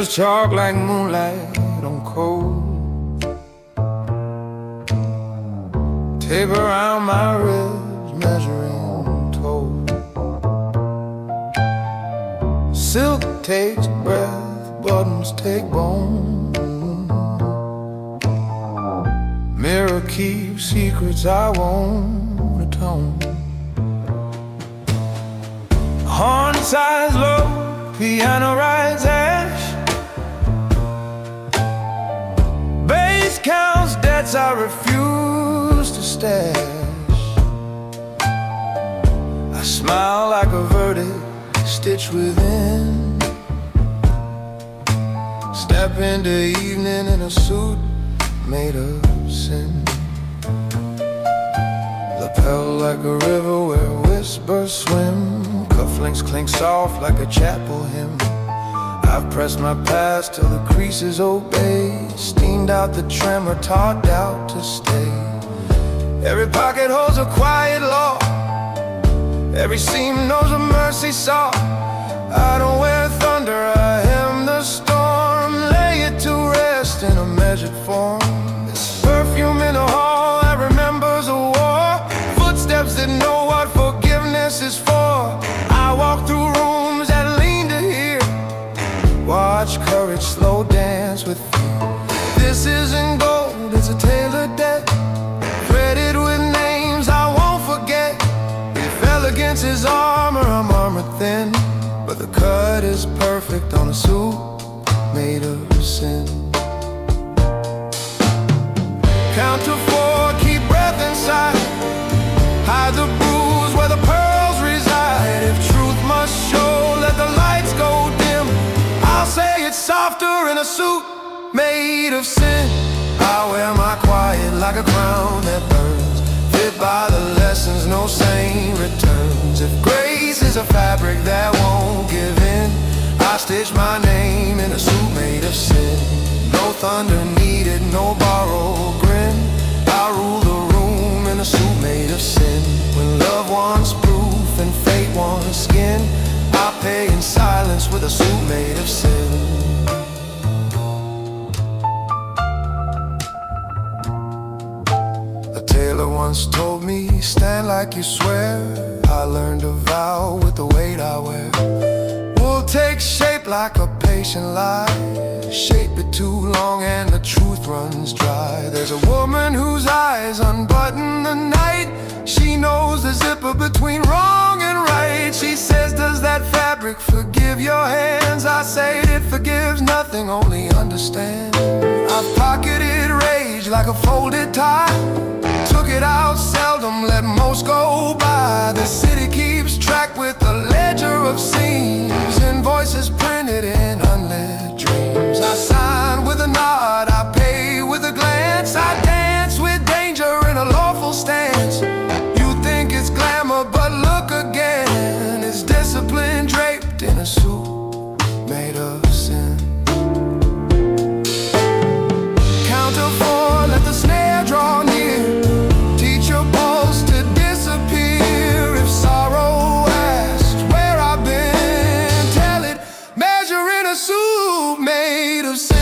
tailor's chalk like moonlight on cold. Tape around my ribs, measuring toe. Silk takes breath, buttons take bone. Mirror keeps secrets I won't atone. Horn size low, piano rides ash. Bass counts debts I refuse to stash. I smile like a verdict stitched within. Step into evening in a suit made of sin. Lapel like a river where whispers swim. Cufflinks clink soft like a chapel hymn. I've pressed my past till the creases obey. Steamed out the tremor, taught out to stay. Every pocket holds a quiet law. Every seam knows a mercy saw. I don't wear thunder, I am the storm. Lay it to rest in a measured form. This perfume in a hall that remembers a war. Footsteps that know what forgiveness is for. I walk through rooms that lean to hear. Watch courage slow dance with fear. This isn't gold, it's a tale of death. Threaded with names I won't forget. He fell against his armor, I'm armor thin. But the cut is perfect on a suit made of sin. Count to 4, keep breath inside. Hide the bruise where the pearls reside. If truth must show, let the lights go dim. I'll say it's softer in a suit made of sin. I wear my quiet like a crown that burns. Fit by the lessons no saint returns. If grace is a fabric that won't give in, I stitch my name in a suit made of sin. No thunder needed, no borrowed grin. I rule the room in a suit made of sin. When love wants proof and fate wants skin, I pay in silence with a suit made of sin. A tailor once told me, stand like you swear. I learned to vow with the weight I wear. Wool takes shape like a patient lie. Shape it too long and the truth runs dry. There's a woman whose eyes unbutton the night. She knows the zipper between wrong and right. She says, does that fabric forgive your hands? I say it forgives nothing, only understand. I've pocketed rage like a folded tie. Took it out seldom, let most go by. The city keeps track with a ledger of seams. Invoices printed in unlit dreams. I sign with a nod, I pay with a glance. I dance with danger in a lawful stance. You think it's glamour, but look again. It's discipline draped in a suit made of sin. Count to 4, let the snare draw near. Teach your pulse to disappear. If sorrow asks where I've been, tell it, measure in a suit made of sin.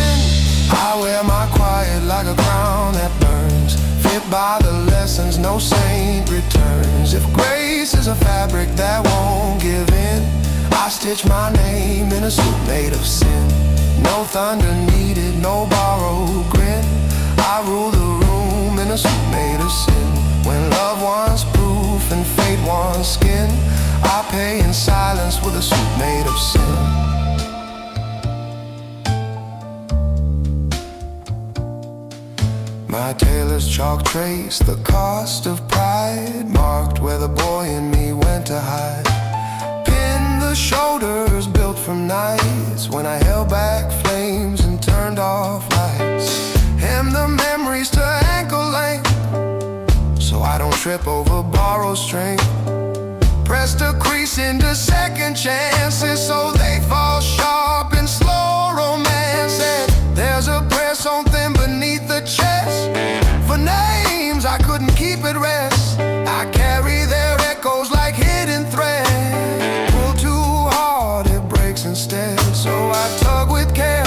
I wear my quiet like a crown that burns. Fit by the lessons no saint returns. If grace is a fabric that won't give in, I stitch my name in a suit made of sin. No thunder needed, no borrowed grin. I rule the room in a suit made of sin. When love wants proof and fate wants skin, I pay in silence with a suit made of sin. My tailor's chalk traced the cost of pride, marked where the boy in me went to hide. Pinned the shoulders built from nights when I held back flames and turned off lights. Hemmed the memories to ankle length so I don't trip over borrowed strength. Pressed a crease into second chances so they fall sharp in slow romance. And there's a prayer sewn thin beneath the chest for names I couldn't keep at rest. I carry their echoes like hidden thread. Pull too hard, it breaks instead. So I tug with care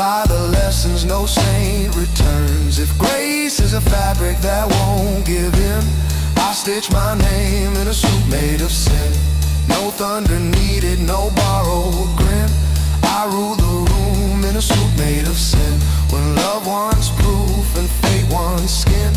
by the lessons, no saint returns. If grace is a fabric that won't give in, I stitch my name in a suit made of sin. No thunder needed, no borrowed grin. I rule the room in a suit made of sin. When love wants proof and fate wants skin,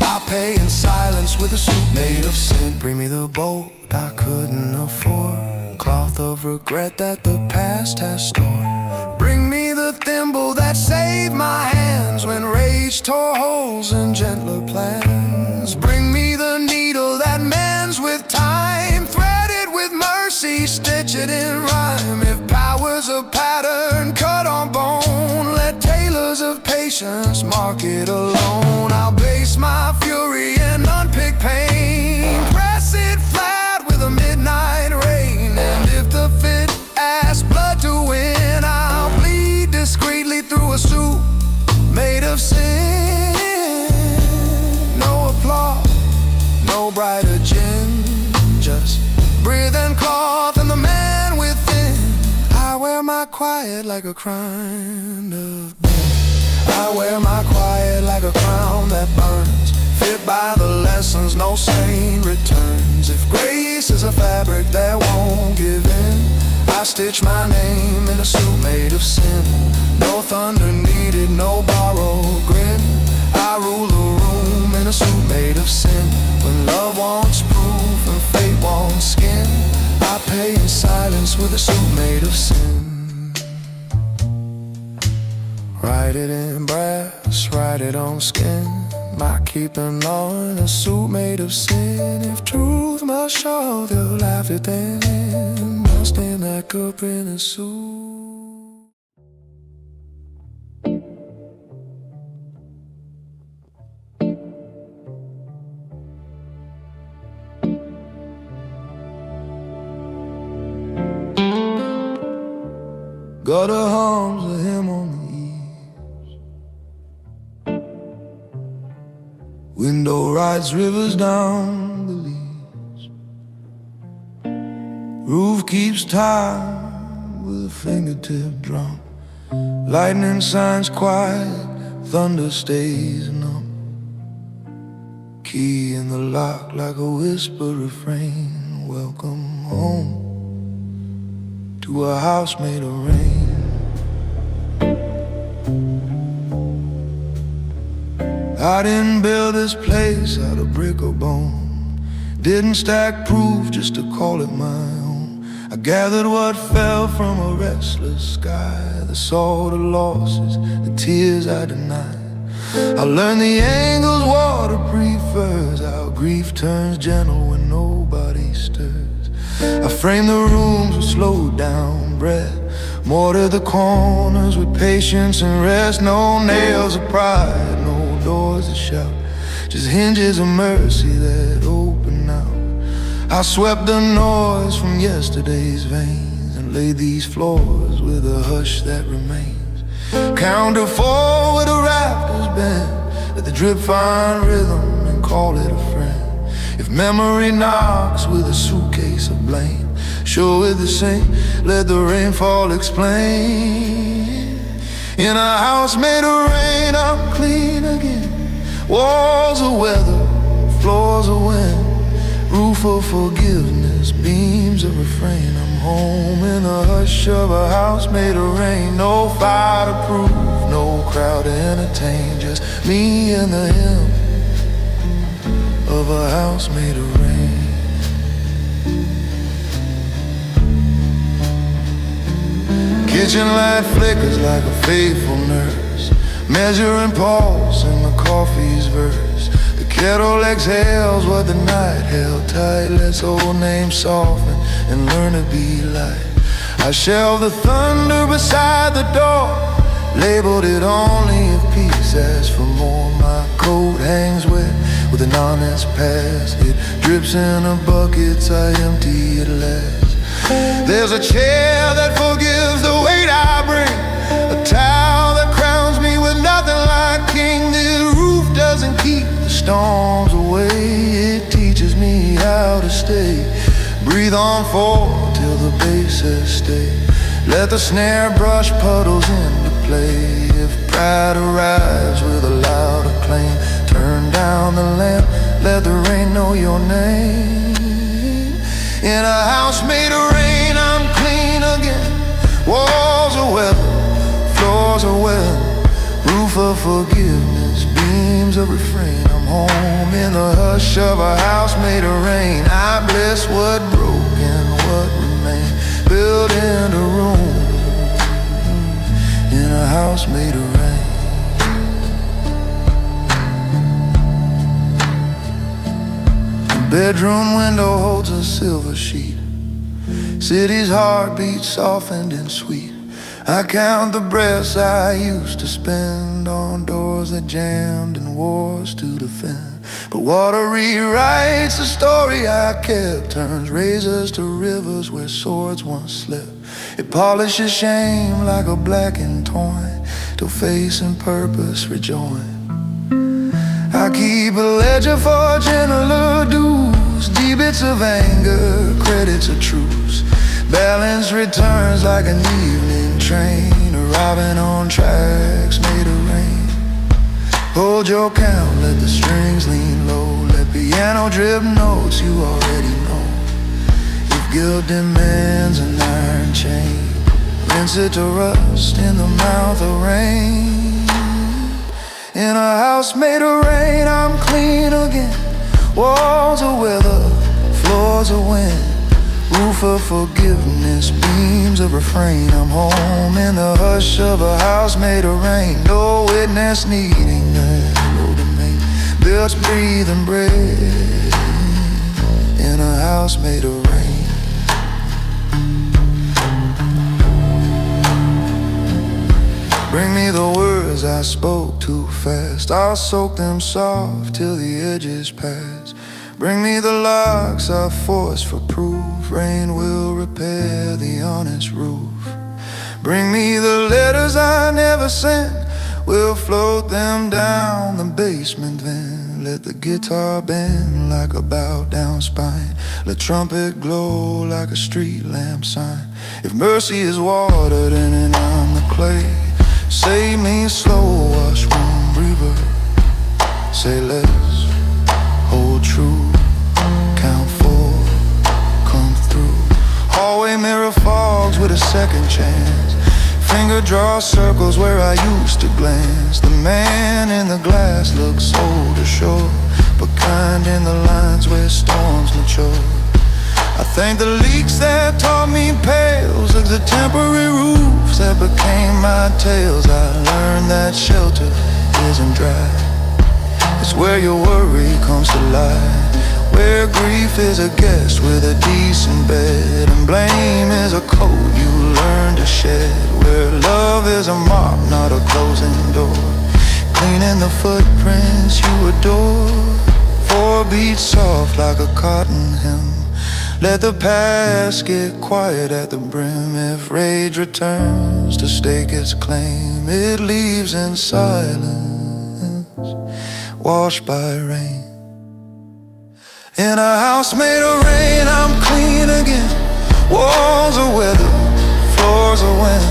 I pay in silence with a suit made of sin. Bring me the boat I couldn't afford, cloth of regret that the past has stored. Bring me the thimble that saved my hands when rage tore holes in gentler plans. Bring me the needle that mends with time, threaded with mercy, stitch it in rhyme. If power's a pattern cut on bone, let tailors of patience mark it alone. I'll base my fury and unpick pain, press it flat with a midnight rain. And if the fit asks blood to win, I'll bleed discreetly through a suit made of sin. No applause, no brighter gin, just breath and cloth and the man within. I wear my quiet like a crown of I wear my quiet like a crown that burns, fit by the lessons, no saint returns. If grace is a fabric that won't give in, I stitch my name in a suit made of sin. No thunder needed, no borrowed grin. I rule the room in a suit made of sin. When love wants proof and fate wants skin, I pay in silence with a suit made of sin. Write it in brass, write it on skin. My keeping on a suit made of sin. If truth must show, they'll laugh it then. I'll stand back up in a suit. Got the arms of him on the eaves. Window rides rivers down the leaves. Roof keeps time with a fingertip drum. Lightning signs quiet, thunder stays numb. Key in the lock like a whisper refrain. Welcome home to a house made of rain. I didn't build this place out of brick or bone. Didn't stack proof just to call it my own. I gathered what fell from a restless sky, the salt of losses, the tears I denied. I learned the angles water prefers, how grief turns gentle when nobody stirs. I framed the rooms with slowed down breath, mortared the corners with patience and rest. No nails of pride, no doors that shout, just hinges of mercy that open out. I swept the noise from yesterday's veins and laid these floors with a hush that remains. Counter forward, the rafters bend, let the drip find rhythm and call it a friend. If memory knocks with a suitcase of blame, show it the same, let the rainfall explain. In a house made of rain, I'm clean again. Walls of weather, floors of wind, roof of forgiveness, beams of refrain. I'm home in the hush of a house made of rain. No fire to prove, no crowd to entertain, just me and the hymn of a house made of rain. Kitchen light flickers like a faithful nurse, measuring pulse in the coffee's verse. The kettle exhales what the night held tight. Let's old names soften and learn to be light. I shelve the thunder beside the door, labeled it only if peace asks for more. My coat hangs wet with an honest past. It drips in a bucket, I empty it last. There's a chair that forgives the weight I bring, a towel that crowns me with nothing like king. This roof doesn't keep the storms away, it teaches me how to stay. Breathe on forward till the bass says stay. Let the snare brush puddles into display. If pride arrives with a loud acclaim, turn down the lamp, let the rain know your name. In a house made of rain, I'm clean again. Walls are weather, floors are well, roof of forgiveness, beams of refrain. I'm home in the hush of a house made of rain. I bless what broke and what remained, built in a room in a house made of rain. The bedroom window holds a silver sheet, city's heartbeat softened and sweet. I count the breaths I used to spend on doors that jammed and wars to defend. But water rewrites the story I kept, turns razors to rivers where swords once slept. It polishes shame like a blackened toy, till face and purpose rejoin. I keep a ledger for gentler dues, debits of anger, credits of truce. Balance returns like an evening train, arriving on tracks made of rain. Hold your count, let the strings lean low, let piano drip notes you already know. If guilt demands an iron chain, rinse it to rust in the mouth of rain. In a house made of rain, I'm clean again. Walls of weather, floors of wind, roof of forgiveness, beams of refrain. I'm home in the hush of a house made of rain. No witness needing no domain, built, breathe and breathe in a house made of rain. Bring me the words I spoke too fast, I'll soak them soft till the edges pass. Bring me the locks I forced for proof, rain will repair the honest roof. Bring me the letters I never sent, we'll float them down the basement vent. Let the guitar bend like a bowed down spine, let trumpet glow like a street lamp sign. If mercy is water, then I'm the clay. Save me slow, wash one river. Say let's hold true, count four, come through. Hallway mirror fogs with a second chance, finger draw circles where I used to glance. The man in the glass looks old ashore, but kind in the lines where storms mature. I thank the leaks that taught me pails, like the temporary roofs that became my tales. I learned that shelter isn't dry, it's where your worry comes to lie, where grief is a guest with a decent bed, and blame is a coat you learn to shed, where love is a mop, not a closing door, cleaning the footprints you adore. 4 beats soft like a cotton hem, let the past get quiet at the brim. If rage returns to stake its claim, it leaves in silence, washed by rain. In a house made of rain, I'm clean again. Walls of weather, floors of wind,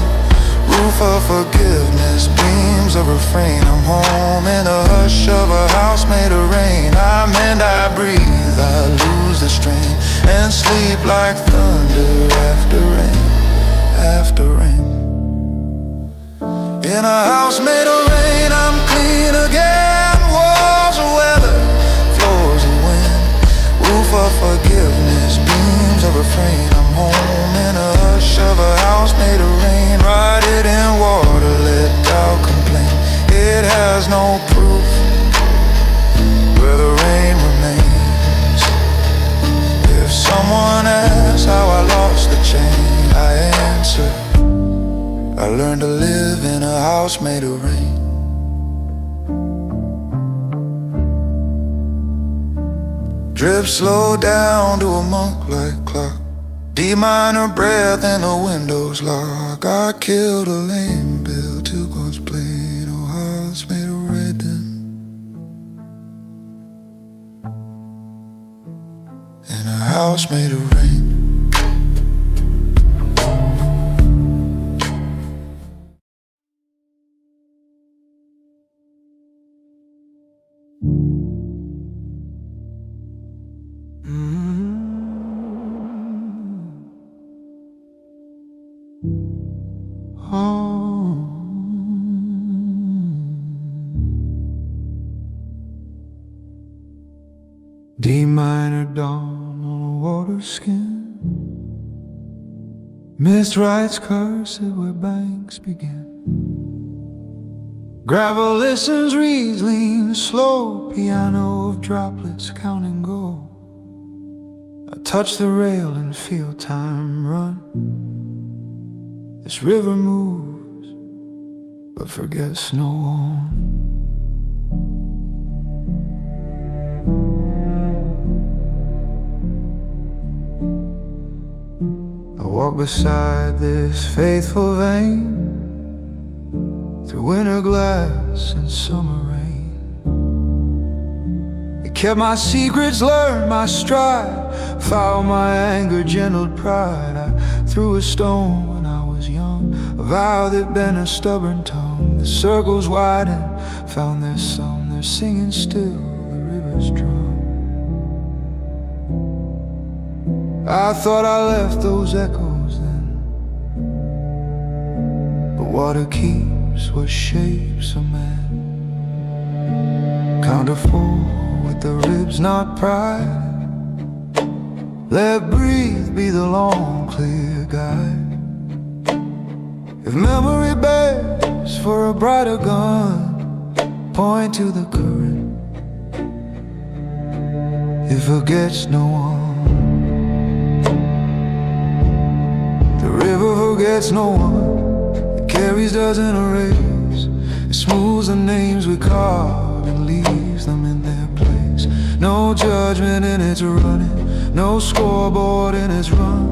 roof of forgiveness, beams of refrain. I'm home in the hush of a house made of rain. I mend, I breathe, I lose the strain, and sleep like thunder after rain, after rain. In a house made of rain, I'm clean again. Walls of weather, floors of wind, roof of forgiveness, beams of refrain. I'm home in a hush of a house made of rain. Write it in water, let doubt complain. It has no proof where the rain remains. If someone asks how I lost the chain, I answer, I learned to live in a house made of rain. Drip slow down to a monk-like clock, D minor breath and the windows lock. I killed a lame bill, 2 chords played, oh house made of red then. In a house made of rain. D minor dawn on a water skin, mist writes cursive where banks begin. Gravel listens, reeds lean slow, piano of droplets counting gold. I touch the rail and feel time run. This river moves, but forgets no one. I walk beside this faithful vein, through winter glass and summer rain. It kept my secrets, learned my stride, fouled my anger, gentled pride. I threw a stone when I was young, a vow that bent a stubborn tongue. The circles widen, found their song, they're singing still, the river's drum. I thought I left those echoes then, but water keeps what shapes a man. Count to 4 with the ribs, not pride. Let breathe be the long, clear guide. If memory bears for a brighter gun, point to the current. It forgets no one. The river forgets no one. It carries, doesn't erase. It smooths the names we carve and leaves them in their place. No judgment in its running, no scoreboard in its run.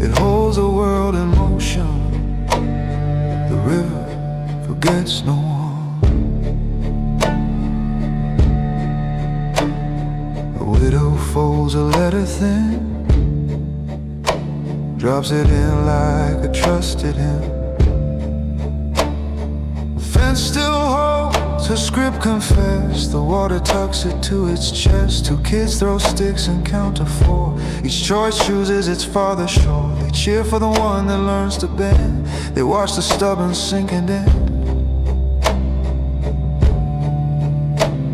It holds the world in motion. The river forgets no one. A widow folds a letter thin, drops it in like a trusted hymn. The fence still holds her script confessed. The water tucks it to its chest. 2 kids throw sticks and count to 4. Each choice chooses its farther shore. They cheer for the one that learns to bend. They watch the stubborn sink and end.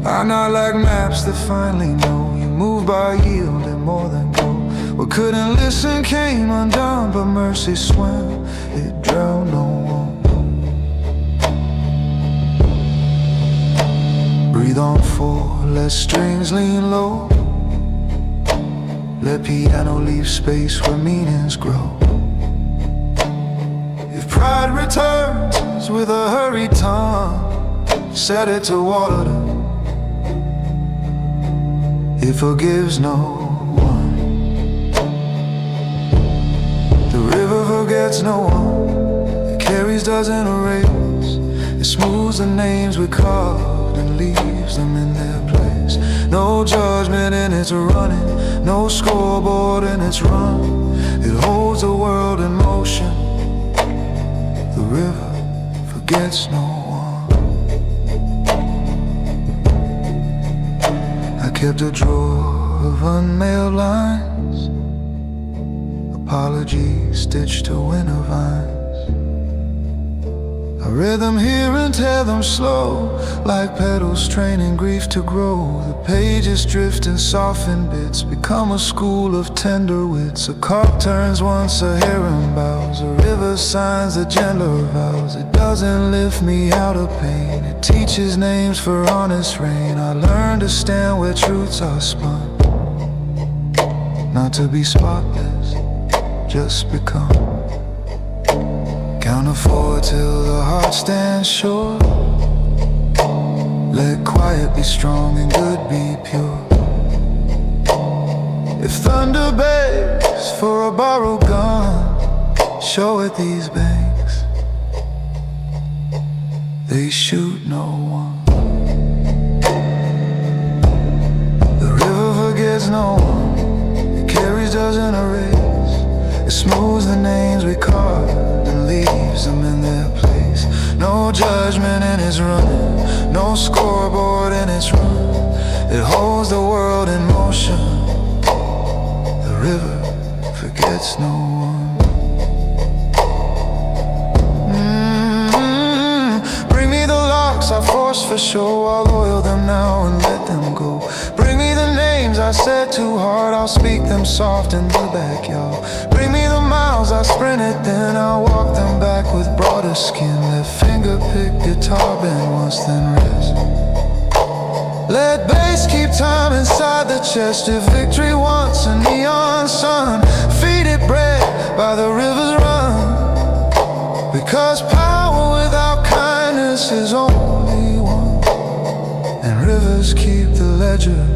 I'm not like maps that finally know. You move by yielding more than go. What couldn't listen came undone, but mercy swam, it drowned no one. Breathe on 4, let strings lean low. Let piano leave space where meanings grow. If pride returns with a hurried tongue, set it to water. It forgives no one. The river forgets no one. It carries, doesn't erase. It smooths the names we carved and leaves them in their place. No judgment in its running, no scoreboard in its run. It holds the world in motion. The river forgets no one. I kept a drawer of unmailed lines, apologies stitched to winter vines. I read them here and tear them slow, like petals training grief to grow. The pages drift in softened bits, become a school of tender wits. A cock turns once a heron bows, a river signs the gentler vows. It doesn't lift me out of pain, it teaches names for honest rain. I learned to stand where truths are spun, not to be spotless, just become. Count to 4 till the heart stands sure. Let quiet be strong and good be pure. If thunder begs for a borrowed gun, show it these banks. They shoot no one. The river forgets no one. It carries, doesn't erase. It smooths the names we carved and leaves them in their place. No judgment in its running, no scoreboard in its run. It holds the world in motion. The river forgets no one. Bring me the locks I forced for show. I'll oil them now and let them go. Bring me the names I said too hard. I'll speak them soft in the backyard. Bring me the miles I sprinted, then I'll walk them back with broader skin. Let finger-picked guitar bend once, then rest. Let bass keep time inside the chest. If victory wants a neon sun, feed it bread by the river's run. Because power without kindness is only one, and rivers keep the ledger.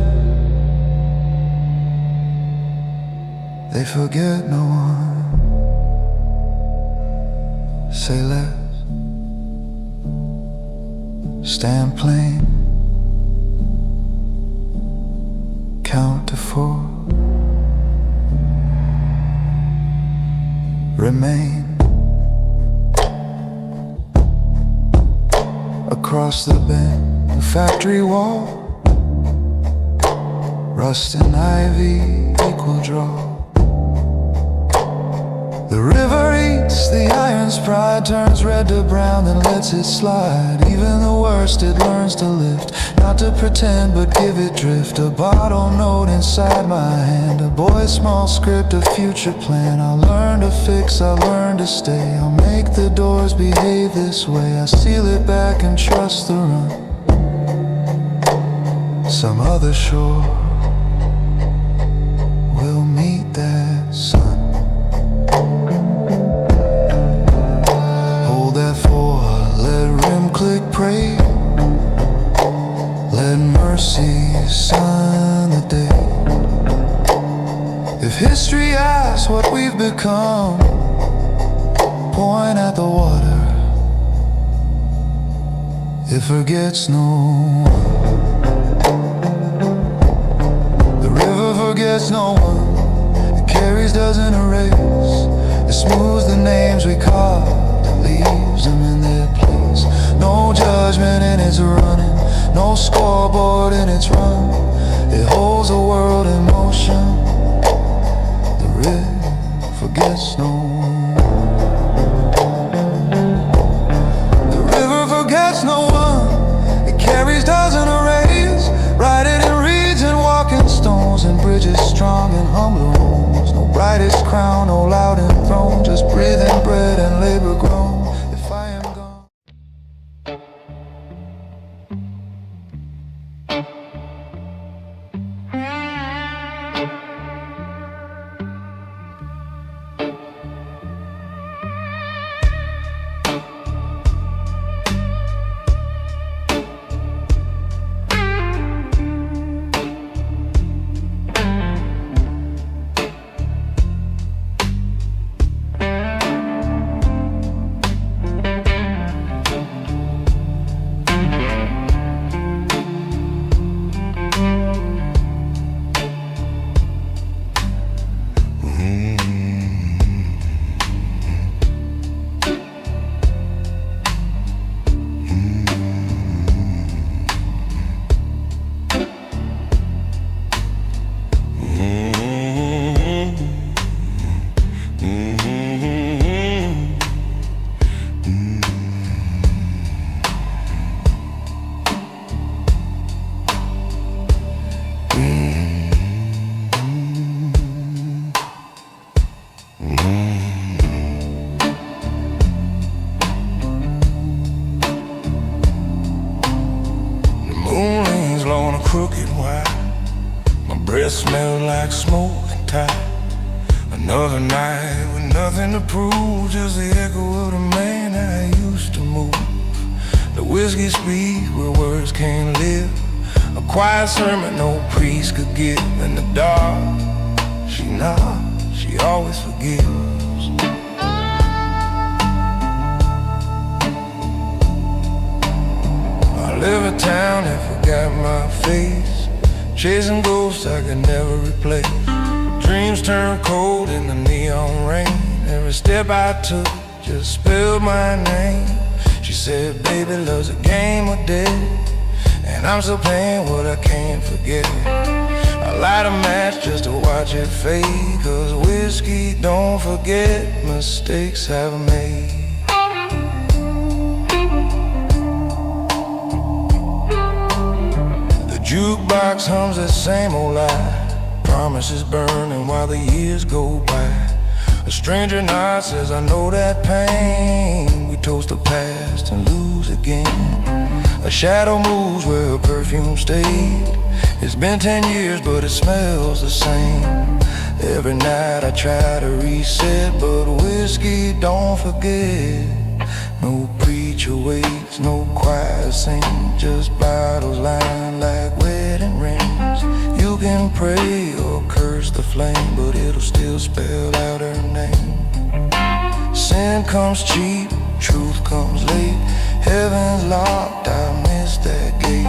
They forget no one. Say less. Stand plain. Count to 4. Remain. Across the bend, the factory wall, rust and ivy equal draw. The river eats the iron's pride, turns red to brown, then lets it slide. Even the worst it learns to lift, not to pretend but give it drift. A bottle note inside my hand, a boy's small script, a future plan. I'll learn to fix, I'll learn to stay. I'll make the doors behave this way. I seal it back and trust the run. Some other shore will meet that sun. Click, pray. Let mercy sign the day. If history asks what we've become, point at the water. It forgets no one. The river forgets no one. It carries, doesn't erase. It smooths the names we call, leaves them in their place. No judgment in its running, no scoreboard in its run. It holds the world in motion. The river forgets no one. The river forgets no one. It carries, doesn't erase. Write it in reeds and walking stones, and bridges strong and humble homes. No brightest crown, no loud enthroned, just breathing bread and labor grown. If I am gone. Crooked wire, my breath smelled like smoke and tire. Another night with nothing to prove, just the echo of the man I used to move. The whiskey speaks where words can't live, a quiet sermon no priest could give. In the dark, she nods, she always forgives. I live in town that forgot my face, chasing ghosts I could never replace. Dreams turn cold in the neon rain. Every step I took just spelled my name. She said, baby, love's a game of death. and I'm still paying what I can't forget. I light a match just to watch it fade, 'cause whiskey don't forget mistakes I've made. The jukebox hums that same old lie, promises burning while the years go by. A stranger nod says I know that pain. We toast the past and lose again. A shadow moves where a perfume stayed. It's been 10 years but it smells the same. Every night I try to reset, but whiskey don't forget. No preacher waits, no choir sings, just bottles lined like wedding rings. You can pray or curse the flame, but it'll still spell out her name. Sin comes cheap, truth comes late. Heaven's locked, I missed that gate.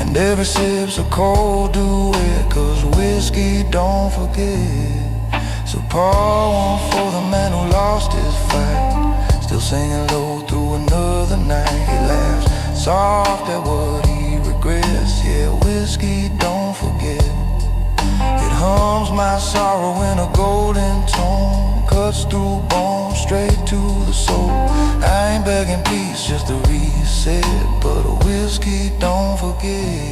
And every sip's a cold duet, 'cause whiskey don't forget. So pour one for the man who lost his fight, still singing low through another night. He laughs soft at what he regrets. Yeah, whiskey don't forget. It hums my sorrow in a golden tone, cuts through bone straight to the soul. I ain't begging peace, just a reset, but a whiskey don't forget.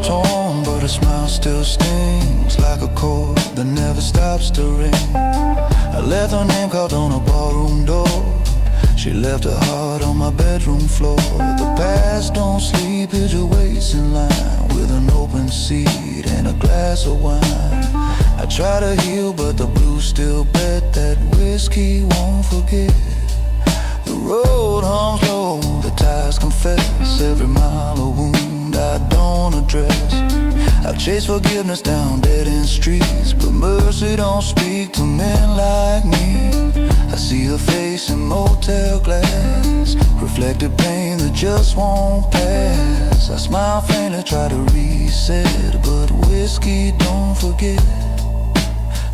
Torn, but a smile still stings like a chord that never stops to ring. I left her name carved on a ballroom door. She left her heart on my bedroom floor. The past don't sleep, it just waits in line with an open seat and a glass of wine. I try to heal, but the blues still bet that whiskey won't forget. The road hums low, the tires confess, every mile a wound I don't address. I've chased forgiveness down dead-end streets, but mercy don't speak to men like me. I see her face in motel glass, reflected pain that just won't pass. I smile faintly, try to reset, but whiskey don't forget.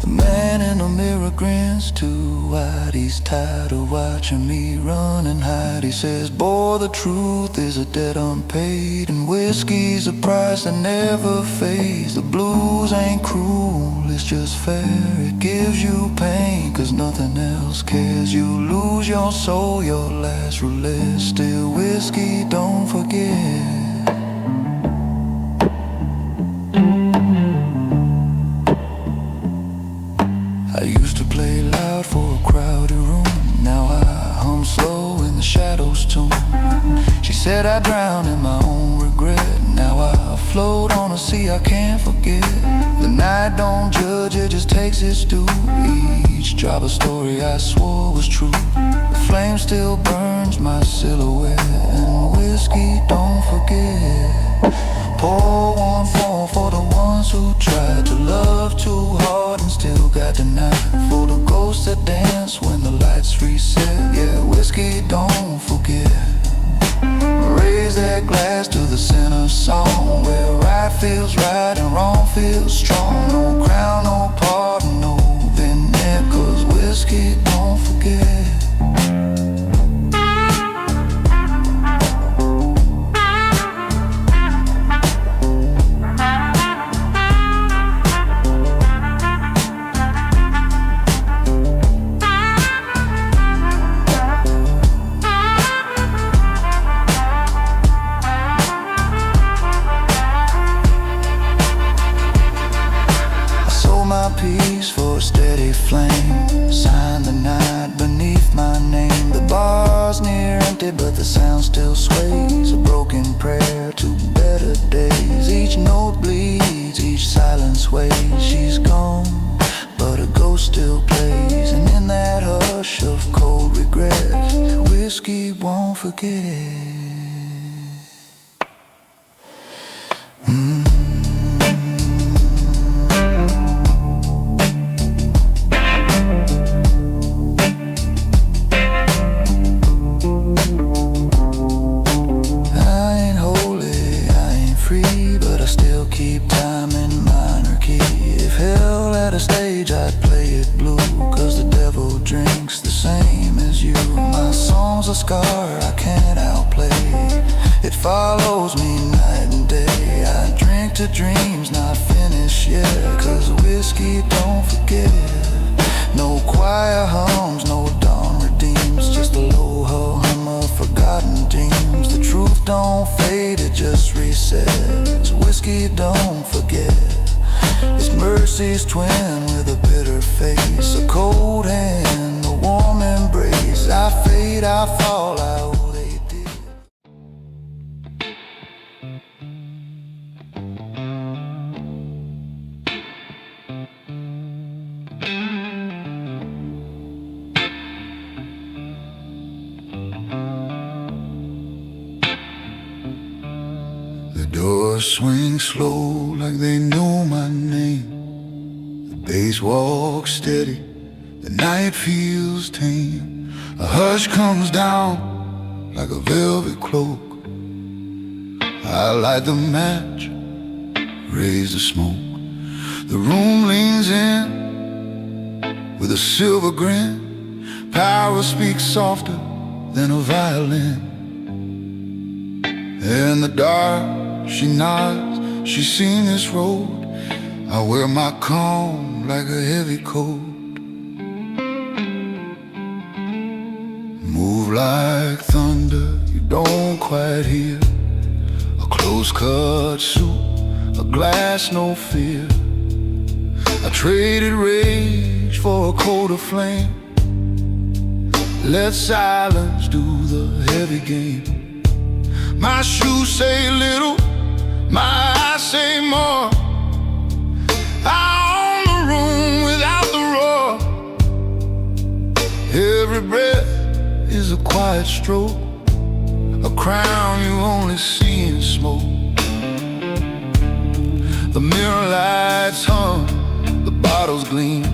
The man in the mirror grins too wide. He's tired of watching me run and hide. He says, boy, the truth is a debt unpaid, and whiskey's a price that never fades. The blues ain't cruel, it's just fair. It gives you pain, 'cause nothing else cares. You lose your soul, your last roulette. Still whiskey don't forget. I used to play loud for a crowded room. Now I hum slow in the shadows tune. She said I drown in my own regret. Now I float on a sea I can't forget. The night don't judge, it just takes its due. Each drop of story I swore was true. The flame still burns my silhouette, and whiskey don't forget. Pour one for the ones who tried to love too hard and still got denied. For the ghosts that dance when the lights reset. Yeah, whiskey don't forget. Raise that glass to the center song, where right feels right and wrong feels strong. No crown, no pardon, no vignette, 'cause whiskey don't forget. Peace for a steady flame. Sign the night beneath my name. The bar's near empty, but the sound still sways. A broken prayer to better days. Each note bleeds, each silence waits. She's gone, but a ghost still plays. And in that hush of cold regret, whiskey won't forget. follows me night and day. I drink to dreams not finished yet, 'cause whiskey don't forget. No choir hums, no dawn redeems, just a low hum of forgotten dreams. The truth don't fade, it just resets. Whiskey don't forget. It's mercy's twin with a bitter face, a cold hand, a warm embrace. I fade, I fall, I owe they did. The doors swing slow like they know my name. The bass walks steady, the night feels tame. A hush comes down like a velvet cloak. I light the match, raise the smoke. The room leans in with a silver grin. Power speaks softer than a violin. In the dark, she nods, she's seen this road. I wear my calm like a heavy coat. Move like thunder, you don't quite hear. A close-cut suit, a glass, no fear. I traded rage for a coat of flame. Let silence do the heavy game. My shoes say little, my eyes say more. I own the room without the roar. Every breath is a quiet stroke, a crown you only see in smoke. The mirror lights hum, the bottles gleam.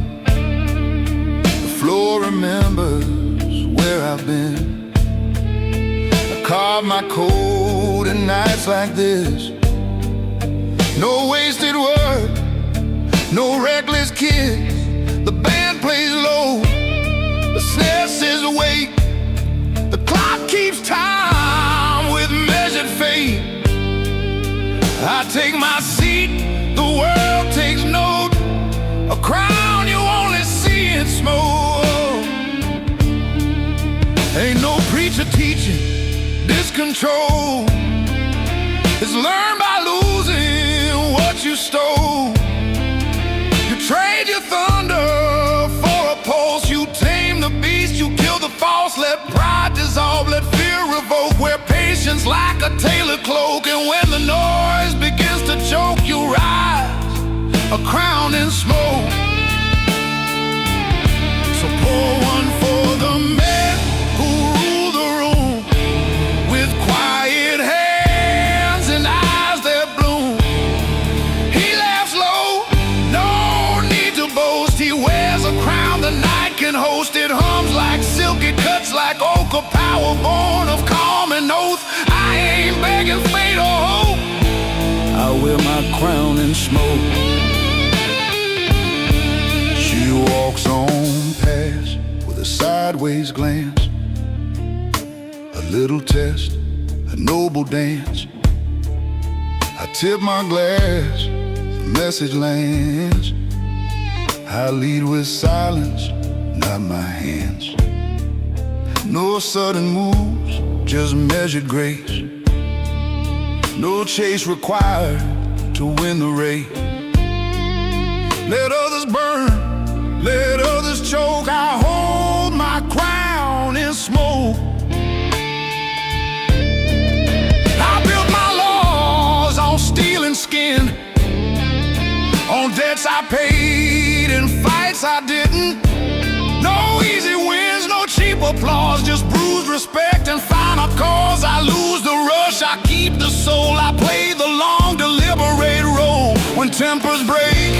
The floor remembers where I've been. Carve my code in nights like this. No wasted word, no reckless kiss. The band plays low, the snare says wait. The clock keeps time with measured fate. I take my seat, the world takes note. A crown you only see in smoke. Ain't no preacher teaching this control. It's learned by losing what you stole. You trade your thunder for a pulse. You tame the beast, you kill the false. Let pride dissolve, let fear revoke. Wear patience like a tailored cloak. And when the noise begins to choke, you rise, a crown in smoke. So pour one for the men who rule the room, with quiet hands and eyes that bloom. He laughs low, no need to boast. He wears a crown the night can host. It hums like silk, it cuts like oak. A power born of calm and oath. I ain't begging fate or hope. I wear my crown in smoke. She walks on past with a sideways glance. A little test, a noble dance. I tip my glass, the message lands. I lead with silence, not my hands. No sudden moves, just measured grace. No chase required to win the race. Let others burn, let others choke. I hold my crown in smoke. Steel and skin, on debts I paid and fights I didn't. No easy wins, no cheap applause, just bruised respect and final cause. I lose the rush, I keep the soul. I play the long, deliberate role. When tempers break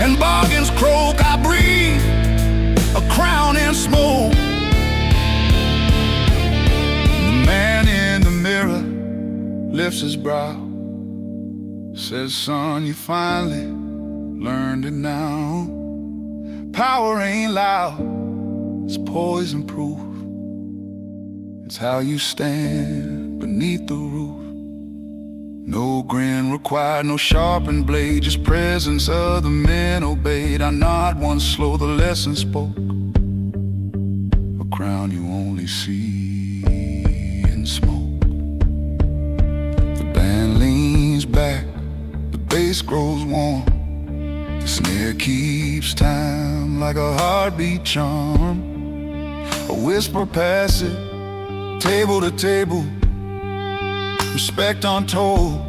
and bargains croak, I breathe, a crown in smoke. The man in the mirror lifts his brow, says, son, you finally learned it now. Power ain't loud, it's poison proof. It's how you stand beneath the roof. didn't require no sharpened blade, just presence of the men obeyed. I nod once slow, the lesson spoke. A crown you only see in smoke. The band leans back, the bass grows warm. The snare keeps time like a heartbeat charm. A whisper passes, table to table, respect untold,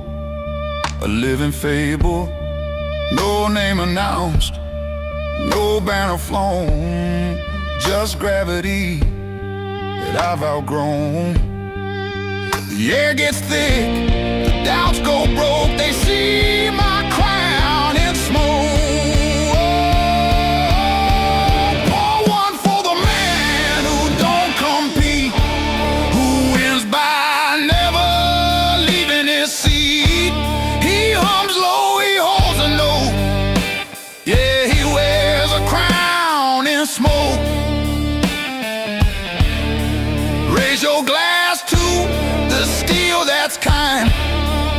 a living fable. No name announced, no banner flown, just gravity that I've outgrown. The air gets thick, the doubts go broke, they see my crown in smoke. Smoke. Raise your glass to the steel that's kind,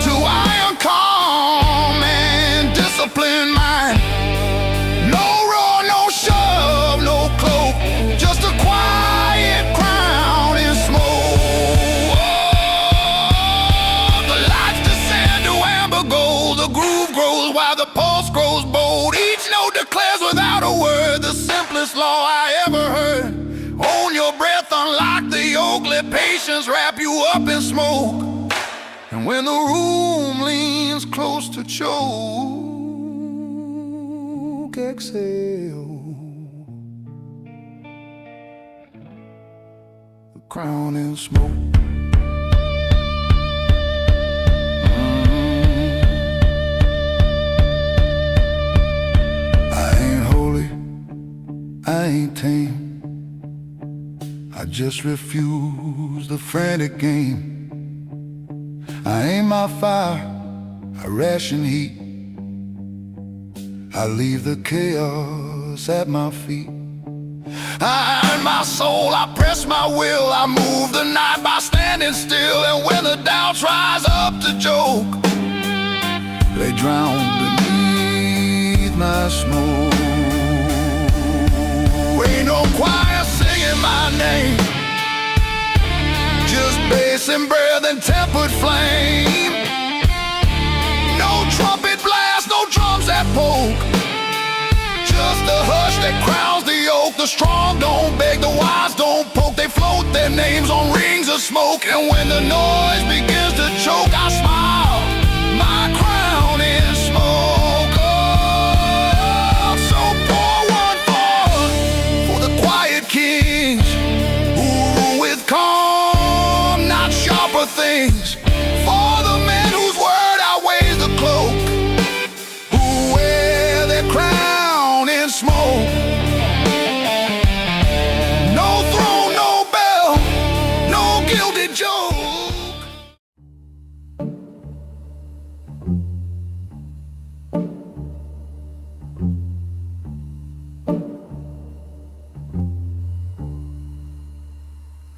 to iron calm and disciplined mind. No roar, no shove, no cloak, just a quiet crown in smoke. The lights descend to amber gold, the groove grows while the pulse grows bold. Each note declares without a word the simplest law I ever heard. Own your breath, unlock the yoke, let patience wrap you up in smoke. And when the room leans close to choke, exhale. The crown in smoke. I ain't tame, I just refuse the frantic game. I aim my fire, I ration heat, I leave the chaos at my feet. I earn my soul, I press my will, I move the night by standing still. And when the doubts rise up to joke, they drown beneath my smoke. Ain't no choir singing my name, just bass and breath and tempered flame. No trumpet blast, no drums that poke, just the hush that crowns the oak. The strong don't beg, the wise don't poke, they float their names on rings of smoke. And when the noise begins to choke, I smile, my crown is smoke. Kings who rule with calm, not sharper things. For the men whose word outweighs the cloak, who wear their crown in smoke. No throne, no bell, no gilded joke.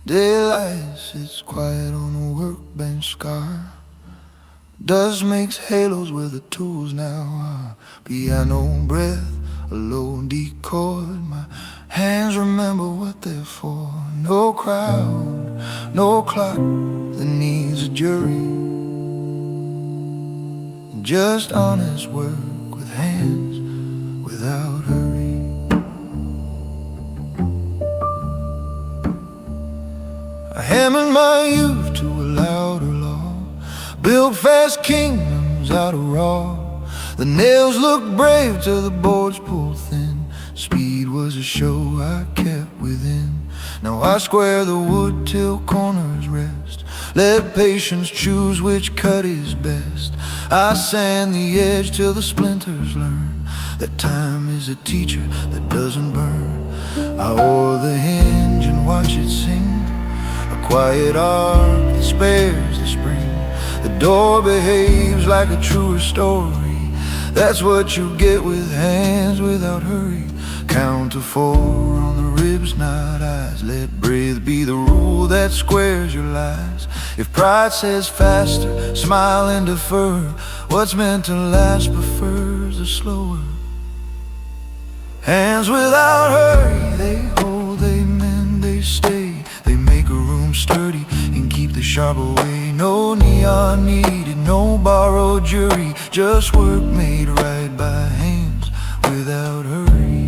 Daylight sits quiet on a workbench scar. Dust makes halos with the tools now. Piano breath, a low D chord. My hands remember what they're for. No crowd, no clock that needs a jury. Just honest work with hands without hurry. I hammered my youth to a louder law, built fast kingdoms out of raw. The nails looked brave till the boards pulled thin. Speed was a show I kept within. Now I square the wood till corners rest. Let patience choose which cut is best. I sand the edge till the splinters learn that time is a teacher that doesn't burn. I oil the hinge and watch it sing, a quiet arc that spares the spring. The door behaves like a truer story. That's what you get with hands without hurry. Count to 4 on the ribs, not eyes. Let breath be the rule that squares your lies. If pride says faster, smile and defer. What's meant to last prefers the slower. Hands without hurry, they hold, they mend, they stay. They make a room sturdy and keep the sharp away. No neon needed, no borrowed jury, just work made right by hands without hurry.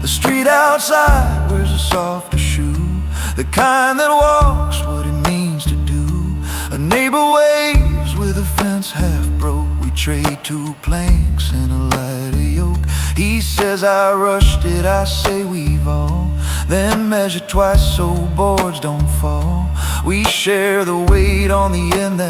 The street outside wears a softer shoe, the kind that walks what it means to do. A neighbor waves with a fence half broke. We trade 2 planks and a lighter yoke. He says I rushed it, I say we've all. Then measure twice so boards don't fall. We share the weight on the end that